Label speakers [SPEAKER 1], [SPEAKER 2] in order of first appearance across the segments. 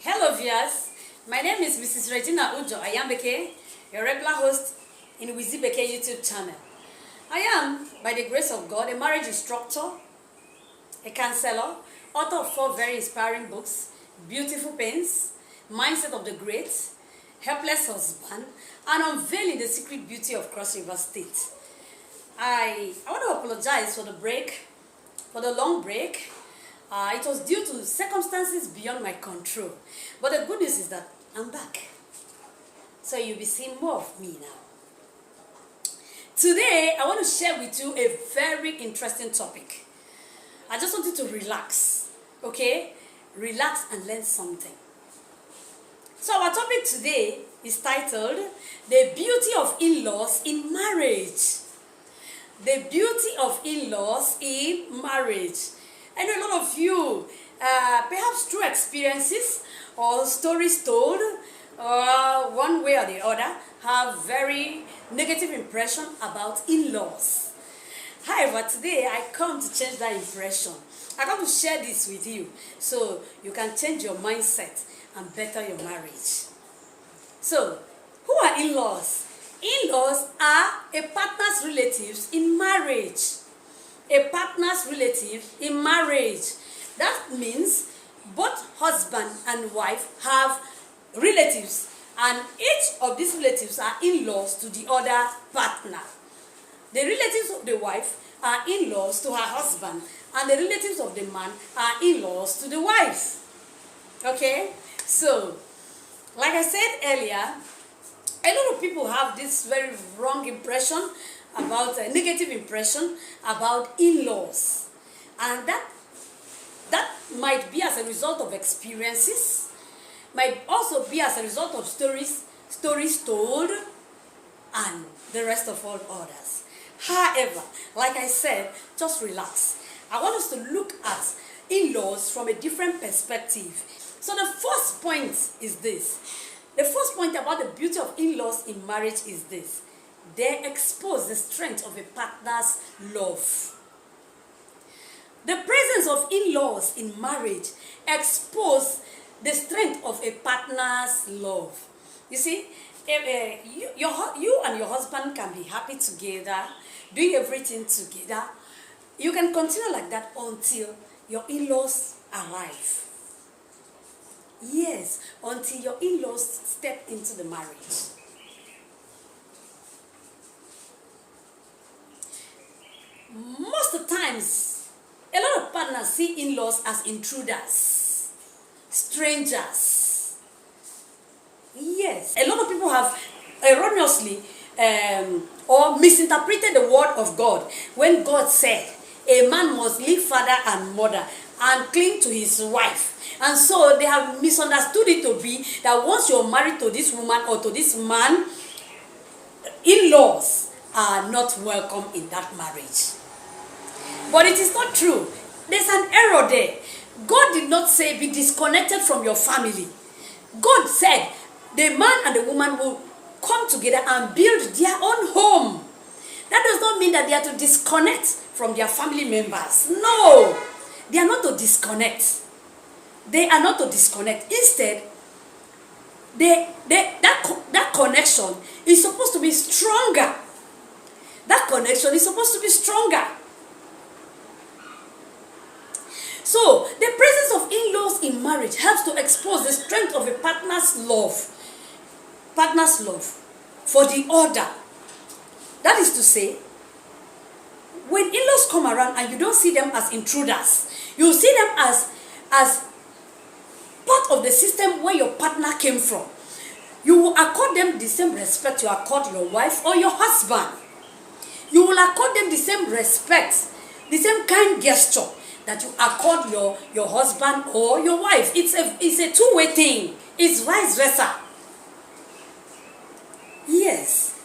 [SPEAKER 1] Hello viewers, my name is Mrs. Regina Ujo Ayambeke, your regular host in Wizzy Beke YouTube channel. I am, by the grace of God, a marriage instructor, a counselor, author of 4 very inspiring books, Beautiful Pains, Mindset of the Great, Helpless Husband, and Unveiling the Secret Beauty of Cross River State. I want to apologize for the long break. It was due to circumstances beyond my control. But the good news is that I'm back. So you'll be seeing more of me now. Today, I want to share with you a very interesting topic. I just want you to relax, okay? Relax and learn something. So our topic today is titled, The Beauty of In-Laws in Marriage. The beauty of in-laws in marriage. I know a lot of you, perhaps through experiences or stories told, one way or the other, have very negative impression about in-laws. However, today I come to change that impression. I come to share this with you so you can change your mindset and better your marriage. So, who are in-laws? In-laws are a partner's relatives in marriage. A partner's relative in marriage. That means both husband and wife have relatives, and each of these relatives are in-laws to the other partner. The relatives of the wife are in-laws to her husband, and the relatives of the man are in-laws to the wife. Okay? So, like I said earlier, a lot of people have this very wrong impression about a negative impression about in-laws, and that might be as a result of experiences, might also be as a result of stories told, and the rest of all others. However, like I said, just relax. I want us to look at in-laws from a different perspective. So the first point is this. The first point about the beauty of in-laws in marriage is this. They expose the strength of a partner's love. The presence of in-laws in marriage exposes the strength of a partner's love. You see, you and your husband can be happy together, doing everything together. You can continue like that until your in-laws arrive. Yes, until your in-laws step into the marriage. Most of the times, a lot of partners see in-laws as intruders, strangers. Yes, a lot of people have erroneously or misinterpreted the word of God when God said a man must leave father and mother and cling to his wife. And so they have misunderstood it to be that once you're married to this woman or to this man, in-laws are not welcome in that marriage. But it is not true. There's an error there. God did not say be disconnected from your family. God said the man and the woman will come together and build their own home. That does not mean that they are to disconnect from their family members. No, they are not to disconnect. They are not to disconnect. Instead, that connection is supposed to be stronger. That connection is supposed to be stronger. So, the presence of in-laws in marriage helps to expose the strength of a partner's love for the other. That is to say, when in-laws come around and you don't see them as intruders, you see them as part of the system where your partner came from. You will accord them the same respect you accord your wife or your husband. You will accord them the same respect, the same kind gesture that you accord your husband or your wife. It's a two-way thing. It's vice versa. Yes.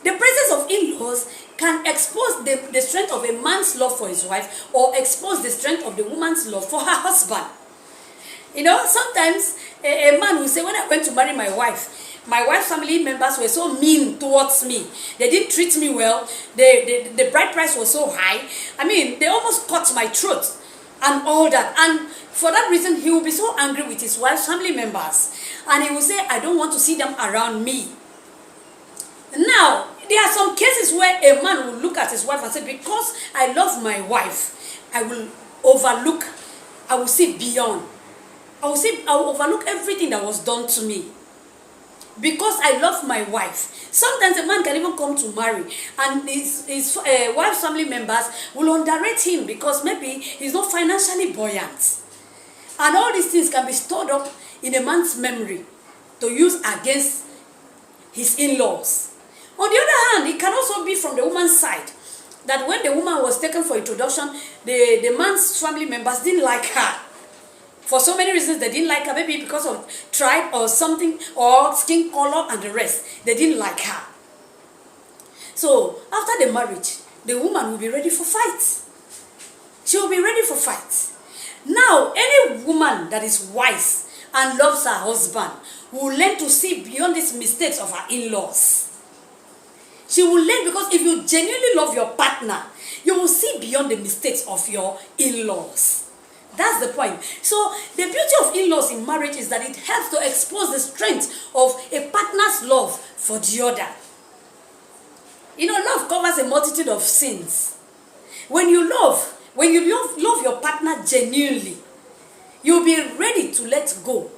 [SPEAKER 1] The presence of in-laws can expose the strength of a man's love for his wife or expose the strength of the woman's love for her husband. You know, sometimes a man will say, when I went to marry my wife's family members were so mean towards me. They didn't treat me well. The bride price was so high. I mean, they almost cut my throat. and all that. And for that reason, he will be so angry with his wife's family members. And he will say, I don't want to see them around me. Now, there are some cases where a man will look at his wife and say, because I love my wife, I will overlook, I will see beyond. I will overlook everything that was done to me. Because I love my wife. Sometimes a man can even come to marry, and his wife's family members will underrate him because maybe he's not financially buoyant. And all these things can be stored up in a man's memory to use against his in-laws. On the other hand, it can also be from the woman's side, that when the woman was taken for introduction, the man's family members didn't like her. For so many reasons, they didn't like her, maybe because of tribe or something, or skin color and the rest. They didn't like her. So, after the marriage, the woman will be ready for fight. She will be ready for fight. Now, any woman that is wise and loves her husband will learn to see beyond these mistakes of her in-laws. She will learn, because if you genuinely love your partner, you will see beyond the mistakes of your in-laws. That's the point. So the beauty of in-laws in marriage is that it helps to expose the strength of a partner's love for the other. You know, love covers a multitude of sins. When you love your partner genuinely, you'll be ready to let go.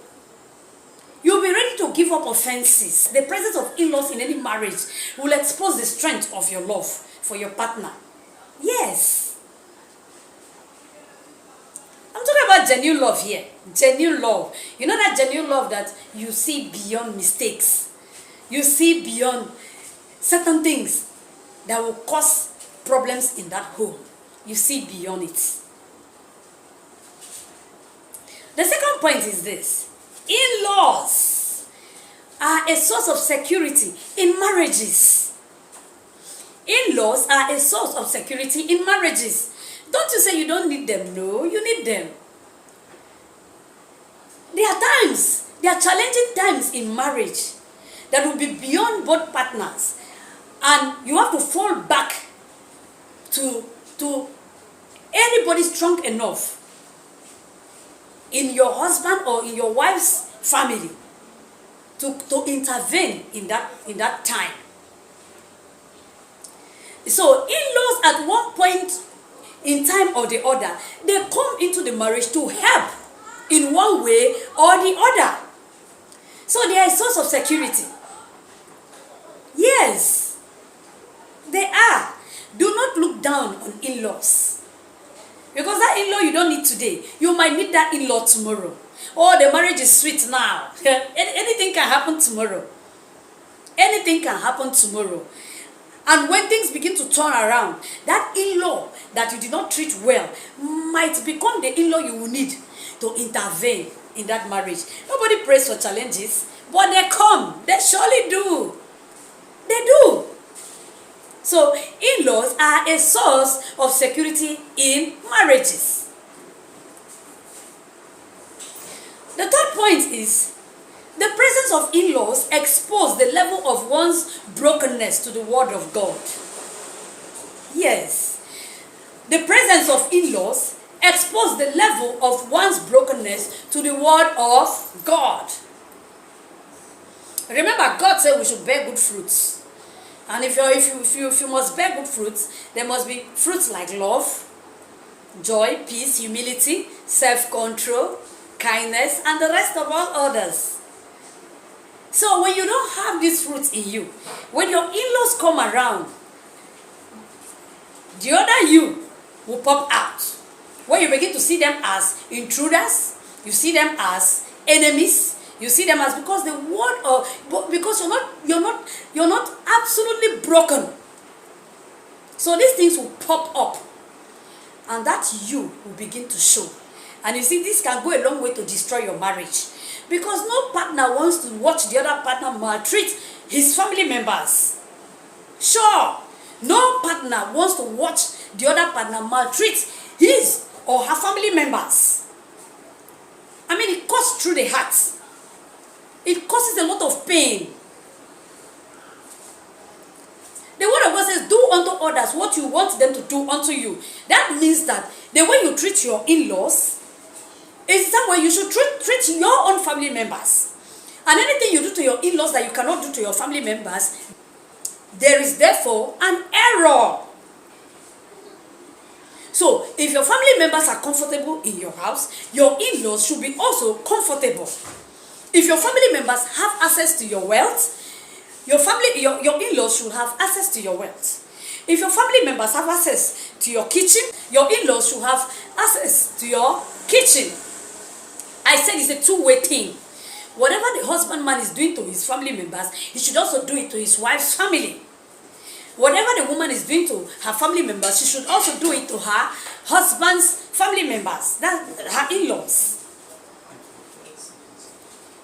[SPEAKER 1] You'll be ready to give up offenses. The presence of in-laws in any marriage will expose the strength of your love for your partner. Yes. I'm talking about genuine love here. Genuine love. You know that genuine love that you see beyond mistakes. You see beyond certain things that will cause problems in that home. You see beyond it. The second point is this. In-laws are a source of security in marriages. In-laws are a source of security in marriages. Don't you say you don't need them? No, you need them. There are times, there are challenging times in marriage that will be beyond both partners. And you have to fall back to anybody strong enough in your husband or in your wife's family to intervene in that time. So in-laws at one point in time or the other, they come into the marriage to help in one way or the other. So they are a source of security. Yes, they are. Do not look down on in-laws. Because that in-law you don't need today, you might need that in-law tomorrow. Oh, the marriage is sweet now. Anything can happen tomorrow. Anything can happen tomorrow. And when things begin to turn around, that in-law that you did not treat well might become the in-law you will need to intervene in that marriage. Nobody prays for challenges, but they come. They surely do. They do. So, in-laws are a source of security in marriages. The third point is, the presence of in-laws exposes the level of one's brokenness to the word of God. Yes. The presence of in-laws exposes the level of one's brokenness to the word of God. Remember, God said we should bear good fruits. And if you must bear good fruits, there must be fruits like love, joy, peace, humility, self-control, kindness, and the rest of all others. So when you don't have these fruits in you, when your in-laws come around, the other you will pop out. When you begin to see them as intruders, you see them as enemies, you see them as, because the word of, because you're not absolutely broken. So these things will pop up, and that you will begin to show. And you see, this can go a long way to destroy your marriage. Because no partner wants to watch the other partner maltreat his family members. Sure, no partner wants to watch the other partner maltreat his or her family members. I mean, it cuts through the heart. It causes a lot of pain. The word of God says, says, do unto others what you want them to do unto you. That means that the way you treat your in-laws is that way you should treat your own family members. And anything you do to your in-laws that you cannot do to your family members, there is therefore an error. So, if your family members are comfortable in your house, your in-laws should be also comfortable. If your family members have access to your wealth, your in-laws should have access to your wealth. If your family members have access to your kitchen, your in-laws should have access to your kitchen. I said it's a two-way thing. Whatever the husbandman is doing to his family members, he should also do it to his wife's family. Whatever the woman is doing to her family members, she should also do it to her husband's family members, that's her in-laws.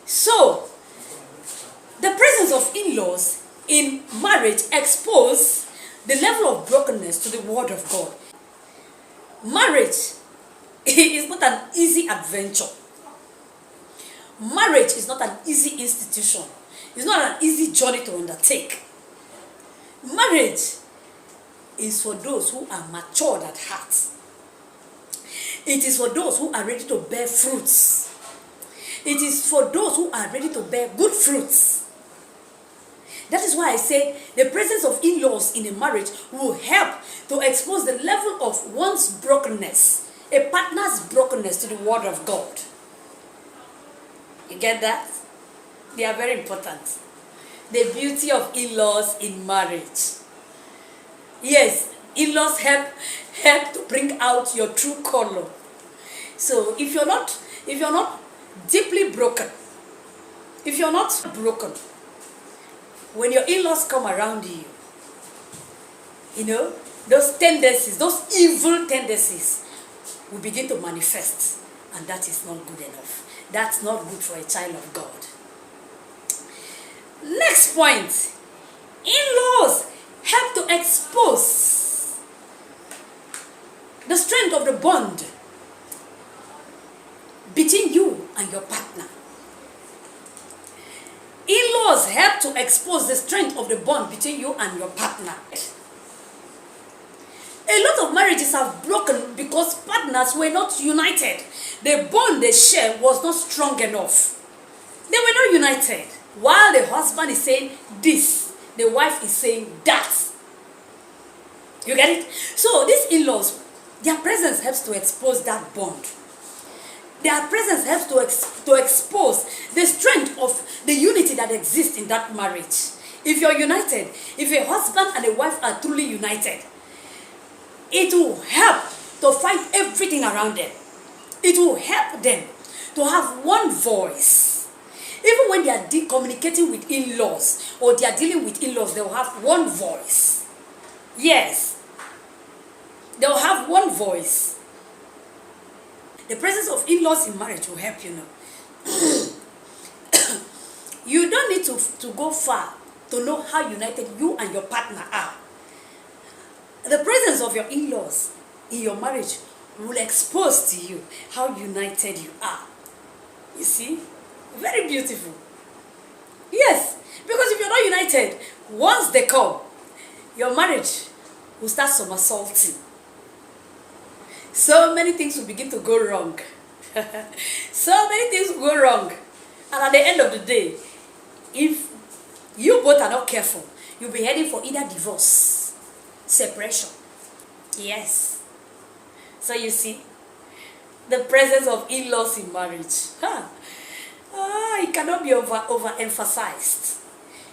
[SPEAKER 1] So, the presence of in-laws in marriage exposes the level of brokenness to the word of God. Marriage is not an easy adventure. Marriage is not an easy institution. It's not an easy journey to undertake. Marriage is for those who are matured at heart. It is for those who are ready to bear fruits. It is for those who are ready to bear good fruits. That is why I say the presence of in-laws in a marriage will help to expose the level of one's brokenness, a partner's brokenness, to the word of God. You get that? They are very important. The beauty of in-laws in marriage. Yes, in-laws help to bring out your true color. So if you're not deeply broken, if you're not broken, when your in-laws come around you, you know, those tendencies, those evil tendencies will begin to manifest, and that is not good enough. That's not good for a child of God. Next point, in-laws help to expose the strength of the bond between you and your partner. In-laws help to expose the strength of the bond between you and your partner. A lot of marriages have broken because partners were not united. The bond they share was not strong enough. They were not united. While the husband is saying this, the wife is saying that. You get it? So these in-laws, their presence helps to expose that bond. Their presence helps to expose the strength of the unity that exists in that marriage. If you're united, if a husband and a wife are truly united, it will help to fight everything around them. It will help them to have one voice. Even when they are communicating with in-laws or they are dealing with in-laws, they will have one voice. Yes. They will have one voice. The presence of in-laws in marriage will help you know. You don't need to go far to know how united you and your partner are. The presence of your in-laws in your marriage will expose to you how united you are. You see? Very beautiful. Yes, because if you're not united, once they come, your marriage will start somersaulting. So many things will begin to go wrong. So many things will go wrong. And at the end of the day, if you both are not careful, you'll be heading for either divorce, separation. Yes. So you see, the presence of in-laws in marriage. It cannot be overemphasized.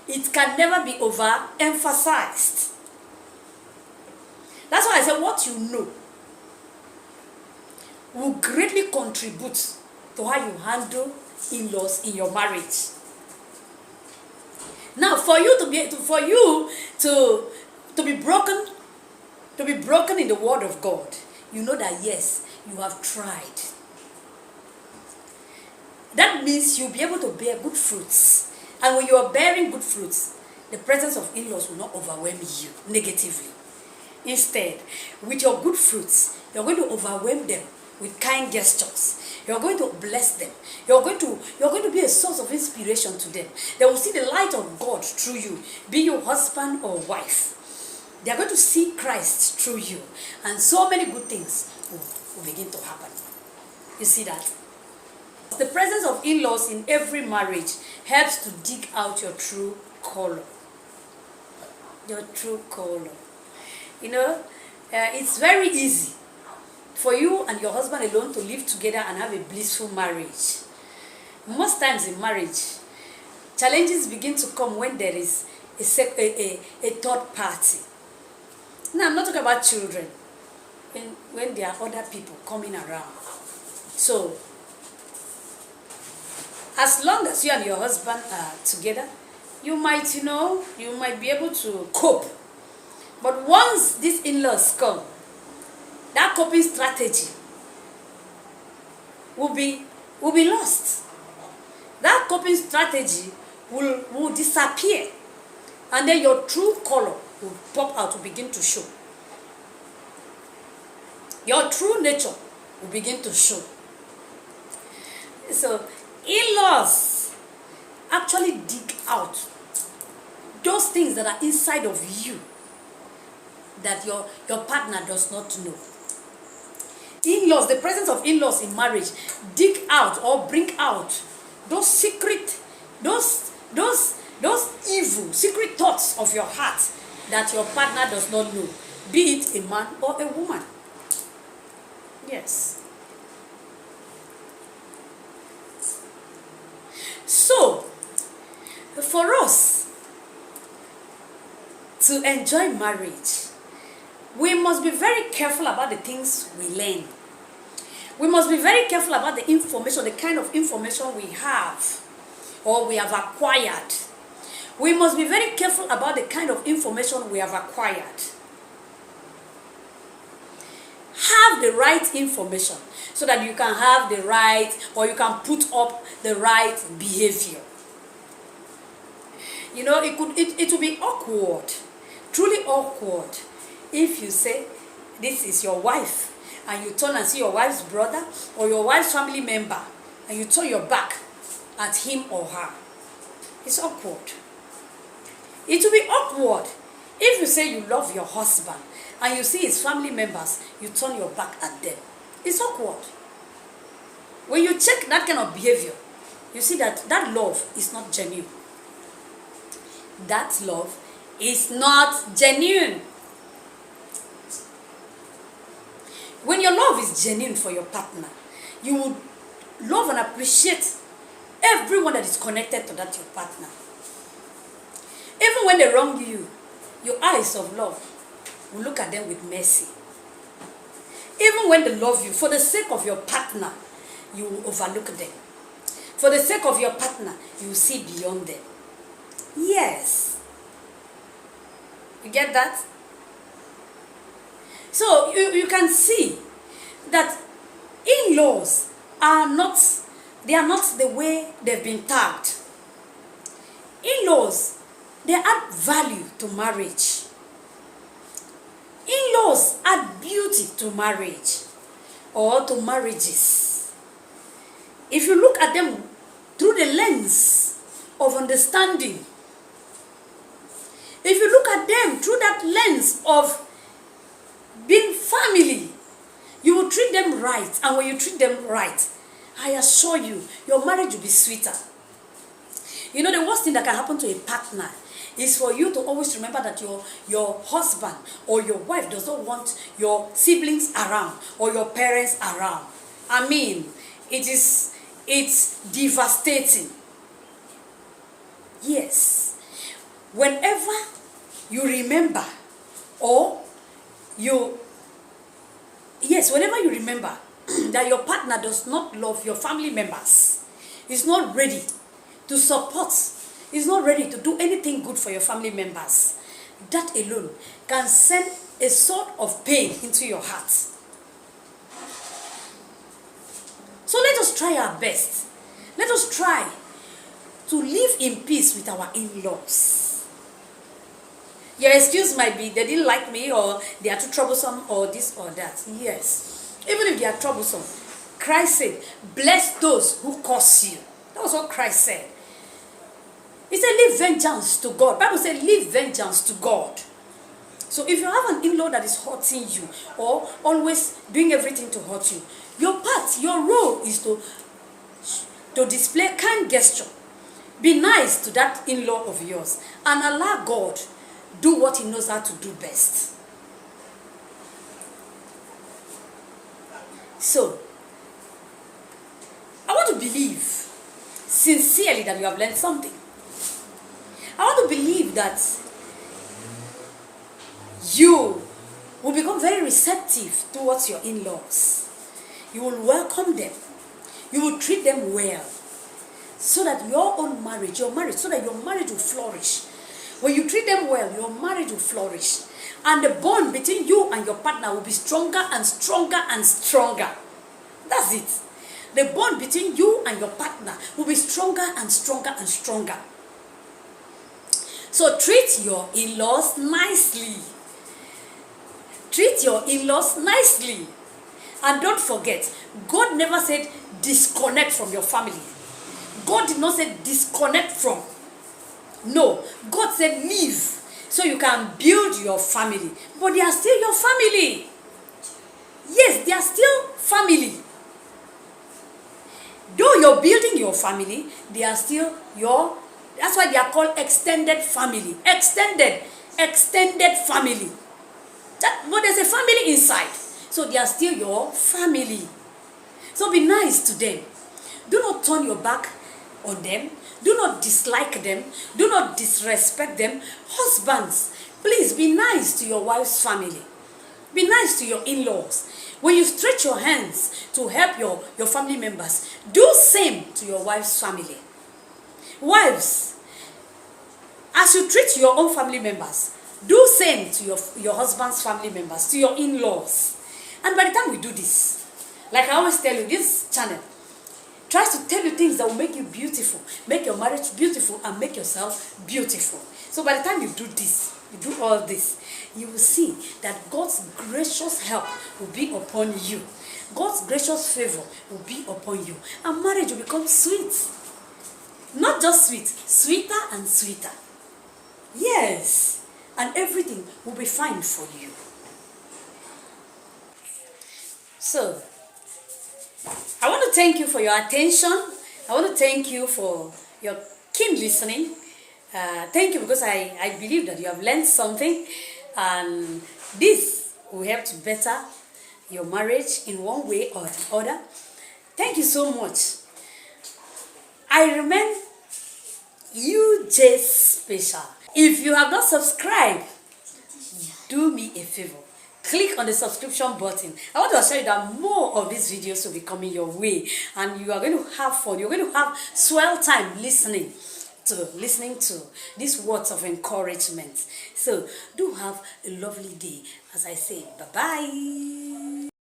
[SPEAKER 1] It can never be overemphasized. That's why I said what you know will greatly contribute to how you handle in-laws in your marriage. Now, for you to be broken in the word of God, you know that yes, you have tried. That means you'll be able to bear good fruits. And when you are bearing good fruits, the presence of in-laws will not overwhelm you negatively. Instead, with your good fruits, you're going to overwhelm them with kind gestures. You're going to bless them. You're going to be a source of inspiration to them. They will see the light of God through you, be you husband or wife. They are going to see Christ through you. And so many good things will begin to happen. You see that? The presence of in-laws in every marriage helps to dig out your true color. Your true color. You know, it's very easy for you and your husband alone to live together and have a blissful marriage. Most times in marriage, challenges begin to come when there is a third party. Now, I'm not talking about children. When there are other people coming around. So, as long as you and your husband are together, you might be able to cope. But once these in-laws come, that coping strategy will be lost. That coping strategy will disappear. And then your true color will pop out, will begin to show. Your true nature will begin to show. So, in-laws actually dig out those things that are inside of you that your partner does not know. In-laws, the presence of in-laws in marriage, dig out or bring out those secret, those evil, secret thoughts of your heart that your partner does not know, be it a man or a woman. Yes. So, for us to enjoy marriage, we must be very careful about the things we learn. We must be very careful about the information, the kind of information we have or we have acquired. We must be very careful about the kind of information we have acquired. Have the right information so that you can have the right, or you can put up the right behavior. You know, it will be awkward, truly awkward, if you say this is your wife and you turn and see your wife's brother or your wife's family member and you turn your back at him or her. It's awkward. It will be awkward if you say you love your husband and you see his family members, you turn your back at them. It's awkward. When you check that kind of behavior, you see that love is not genuine. That love is not genuine. When your love is genuine for your partner, you would love and appreciate everyone that is connected to that your partner. Even when they wrong you, your eyes of love will look at them with mercy. Even when they love you, for the sake of your partner, you will overlook them. For the sake of your partner, you will see beyond them. Yes. You get that? So you can see that in-laws are not the way they've been tagged. In-laws, they add value to marriage. In-laws add beauty to marriage or to marriages. If you look at them through the lens of understanding, if you look at them through that lens of being family, you will treat them right. And when you treat them right, I assure you, your marriage will be sweeter. You know, the worst thing that can happen to a partner is for you to always remember that your husband or your wife does not want your siblings around or your parents around. I mean, it's devastating. Yes. Whenever you remember whenever you remember that your partner does not love your family members, is not ready to support, is not ready to do anything good for your family members, that alone can send a sort of pain into your heart. So let us try our best. Let us try to live in peace with our in-laws. Your excuse might be they didn't like me, or they are too troublesome, or this or that. Yes. Even if they are troublesome, Christ said, bless those who curse you. That was what Christ said. He said, leave vengeance to God. The Bible said, leave vengeance to God. So if you have an in-law that is hurting you or always doing everything to hurt you, your role is to display kind gesture. Be nice to that in-law of yours and allow God do what he knows how to do best. So, I want to believe sincerely that you have learned something. I want to believe that you will become very receptive towards your in-laws. You will welcome them. You will treat them well. So that your own marriage, so that your marriage will flourish. When you treat them well, your marriage will flourish. And the bond between you and your partner will be stronger and stronger and stronger. That's it. The bond between you and your partner will be stronger and stronger and stronger. So treat your in-laws nicely. Treat your in-laws nicely. And don't forget, God never said disconnect from your family. God did not say disconnect from. No, God said leave so you can build your family. But they are still your family. Yes, they are still family. Though you're building your family, they are still your, that's why they are called extended family. Extended family. But there's a family inside. So they are still your family. So be nice to them. Do not turn your back on them. Do not dislike them. Do not disrespect them. Husbands, please be nice to your wife's family. Be nice to your in-laws. When you stretch your hands to help your family members, do same to your wife's family. Wives, as you treat your own family members, do same to your husband's family members, to your in-laws. And by the time we do this, like I always tell you, this channel tries to tell you things that will make you beautiful, make your marriage beautiful, and make yourself beautiful. So by the time you do this, you do all this, you will see that God's gracious help will be upon you. God's gracious favor will be upon you. And marriage will become sweet. Not just sweet, sweeter and sweeter. Yes. And everything will be fine for you. So, I want to thank you for your attention. I want to thank you for your keen listening. Thank you because I believe that you have learned something. And this will help to better your marriage in one way or the other. Thank you so much. I remain UJ Special. If you have not subscribed, do me a favor. Click on the subscription button. I want to assure you that more of these videos will be coming your way. And you are going to have fun. You're going to have swell time listening to these words of encouragement. So do have a lovely day. As I say, bye-bye.